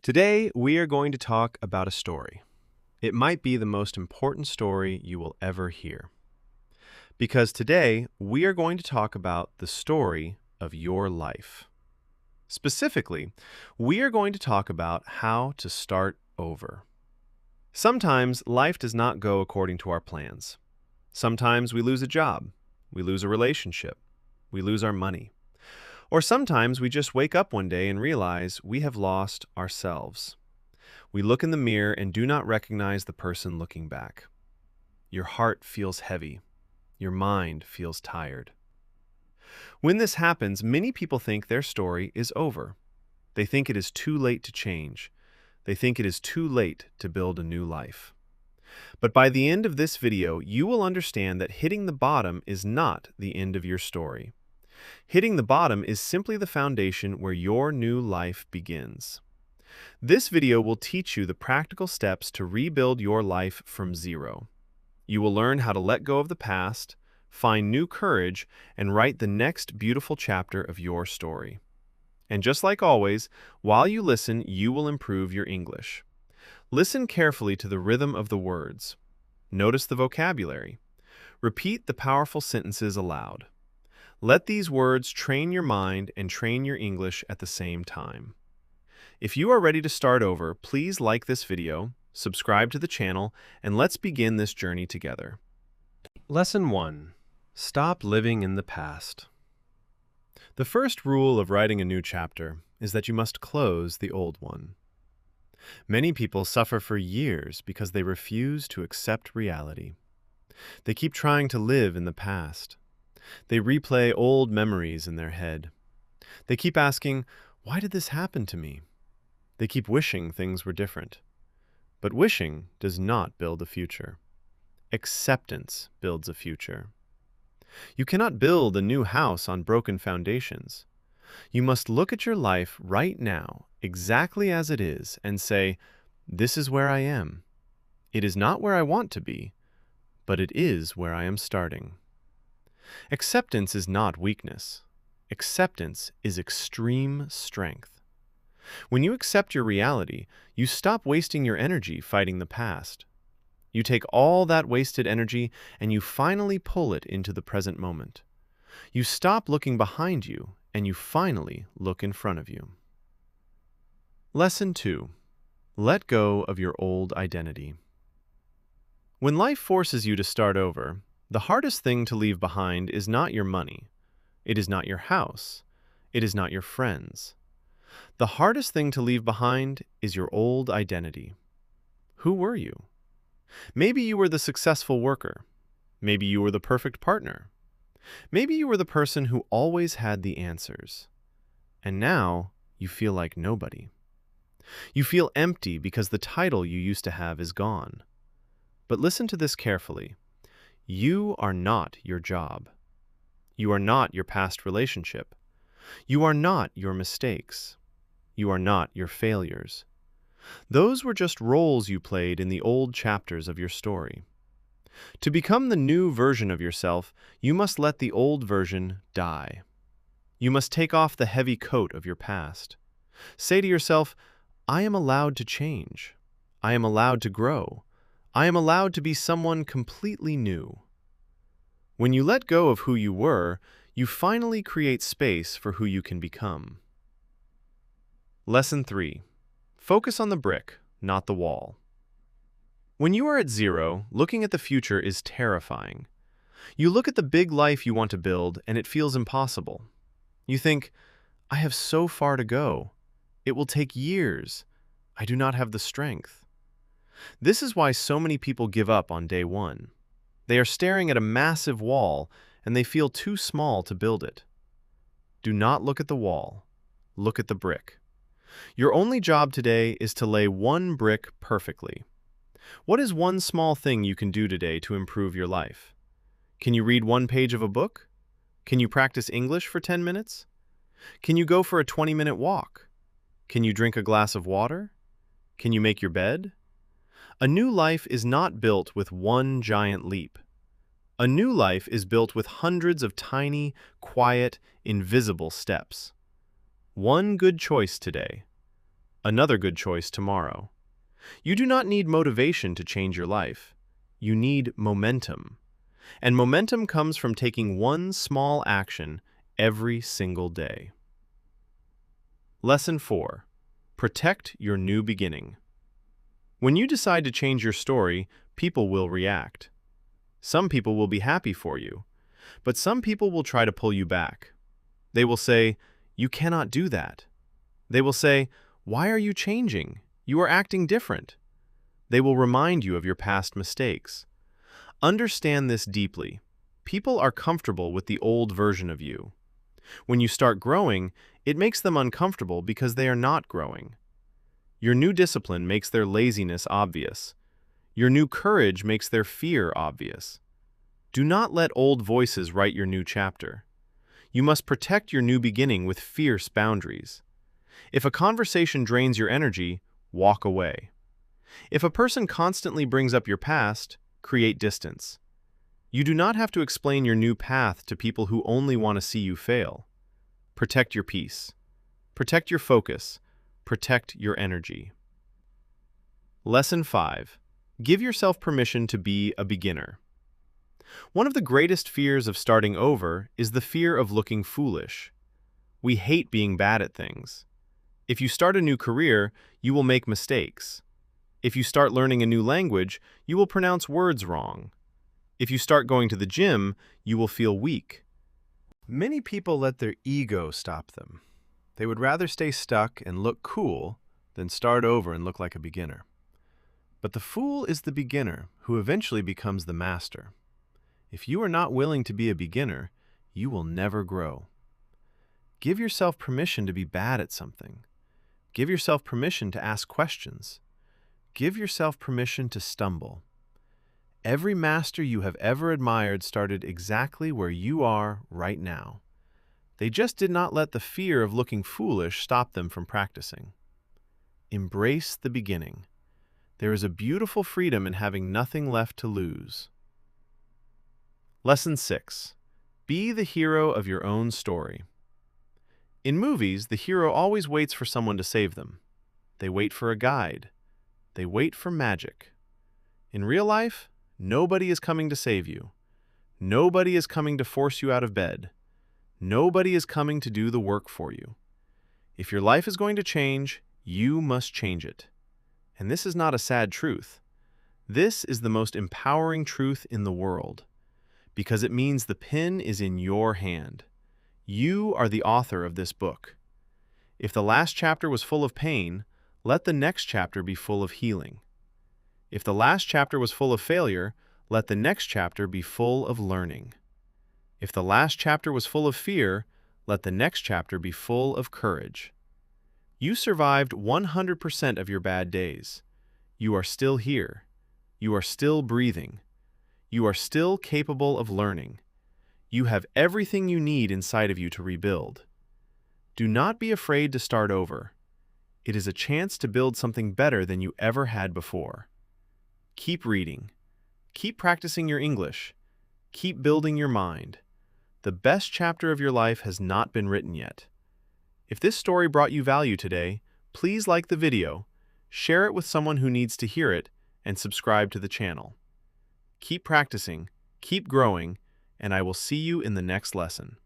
Today, we are going to talk about a story. It might be the most important story you will ever hear. Because today, we are going to talk about the story of your life. Specifically, we are going to talk about how to start over. Sometimes life does not go according to our plans. Sometimes we lose a job, we lose a relationship, we lose our money. Or sometimes we just wake up one day and realize we have lost ourselves. We look in the mirror and do not recognize the person looking back. Your heart feels heavy. Your mind feels tired. When this happens, many people think their story is over. They think it is too late to change. They think it is too late to build a new life. But by the end of this video, you will understand that hitting the bottom is not the end of your story. Hitting the bottom is simply the foundation where your new life begins. This video will teach you the practical steps to rebuild your life from zero. You will learn how to let go of the past, find new courage, and write the next beautiful chapter of your story. And just like always, while you listen, you will improve your English. Listen carefully to the rhythm of the words. Notice the vocabulary. Repeat the powerful sentences aloud. Let these words train your mind and train your English at the same time. If you are ready to start over, please like this video, subscribe to the channel, and let's begin this journey together. Lesson 1. Stop living in the past. The first rule of writing a new chapter is that you must close the old one. Many people suffer for years because they refuse to accept reality. They keep trying to live in the past. They replay old memories in their head. They keep asking, why did this happen to me? They keep wishing things were different. But wishing does not build a future. Acceptance builds a future. You cannot build a new house on broken foundations. You must look at your life right now, exactly as it is, and say, this is where I am. It is not where I want to be, but it is where I am starting. Acceptance is not weakness. Acceptance is extreme strength. When you accept your reality, you stop wasting your energy fighting the past. You take all that wasted energy and you finally pull it into the present moment. You stop looking behind you and you finally look in front of you. Lesson 2. Let go of your old identity. When life forces you to start over, the hardest thing to leave behind is not your money. It is not your house. It is not your friends. The hardest thing to leave behind is your old identity. Who were you? Maybe you were the successful worker. Maybe you were the perfect partner. Maybe you were the person who always had the answers. And now you feel like nobody. You feel empty because the title you used to have is gone. But listen to this carefully. You are not your job. You are not your past relationship. You are not your mistakes. You are not your failures. Those were just roles you played in the old chapters of your story. To become the new version of yourself, you must let the old version die. You must take off the heavy coat of your past. Say to yourself, I am allowed to change. I am allowed to grow. I am allowed to be someone completely new. When you let go of who you were, you finally create space for who you can become. Lesson 3. Focus on the brick, not the wall. When you are at zero, looking at the future is terrifying. You look at the big life you want to build, and it feels impossible. You think, I have so far to go. It will take years. I do not have the strength. This is why so many people give up on day one. They are staring at a massive wall, and they feel too small to build it. Do not look at the wall. Look at the brick. Your only job today is to lay one brick perfectly. What is one small thing you can do today to improve your life? Can you read one page of a book? Can you practice English for 10 minutes? Can you go for a 20-minute walk? Can you drink a glass of water? Can you make your bed? A new life is not built with one giant leap. A new life is built with hundreds of tiny, quiet, invisible steps. One good choice today. Another good choice tomorrow. You do not need motivation to change your life. You need momentum. And momentum comes from taking one small action every single day. Lesson 4. Protect your new beginning. When you decide to change your story, people will react. Some people will be happy for you, but some people will try to pull you back. They will say, "You cannot do that." They will say, "Why are you changing? You are acting different." They will remind you of your past mistakes. Understand this deeply. People are comfortable with the old version of you. When you start growing, it makes them uncomfortable because they are not growing. Your new discipline makes their laziness obvious. Your new courage makes their fear obvious. Do not let old voices write your new chapter. You must protect your new beginning with fierce boundaries. If a conversation drains your energy, walk away. If a person constantly brings up your past, create distance. You do not have to explain your new path to people who only want to see you fail. Protect your peace. Protect your focus. Protect your energy. Lesson 5. Give yourself permission to be a beginner. One of the greatest fears of starting over is the fear of looking foolish. We hate being bad at things. If you start a new career, you will make mistakes. If you start learning a new language, you will pronounce words wrong. If you start going to the gym, you will feel weak. Many people let their ego stop them. They would rather stay stuck and look cool than start over and look like a beginner. But the fool is the beginner who eventually becomes the master. If you are not willing to be a beginner, you will never grow. Give yourself permission to be bad at something. Give yourself permission to ask questions. Give yourself permission to stumble. Every master you have ever admired started exactly where you are right now. They just did not let the fear of looking foolish stop them from practicing. Embrace the beginning. There is a beautiful freedom in having nothing left to lose. Lesson 6. Be the hero of your own story. In movies, the hero always waits for someone to save them. They wait for a guide. They wait for magic. In real life, nobody is coming to save you. Nobody is coming to force you out of bed. Nobody is coming to do the work for you. If your life is going to change, you must change it. And this is not a sad truth. This is the most empowering truth in the world, because it means the pen is in your hand. You are the author of this book. If the last chapter was full of pain, let the next chapter be full of healing. If the last chapter was full of failure, let the next chapter be full of learning. If the last chapter was full of fear, let the next chapter be full of courage. You survived 100% of your bad days. You are still here. You are still breathing. You are still capable of learning. You have everything you need inside of you to rebuild. Do not be afraid to start over. It is a chance to build something better than you ever had before. Keep reading. Keep practicing your English. Keep building your mind. The best chapter of your life has not been written yet. If this story brought you value today, please like the video, share it with someone who needs to hear it, and subscribe to the channel. Keep practicing, keep growing, and I will see you in the next lesson.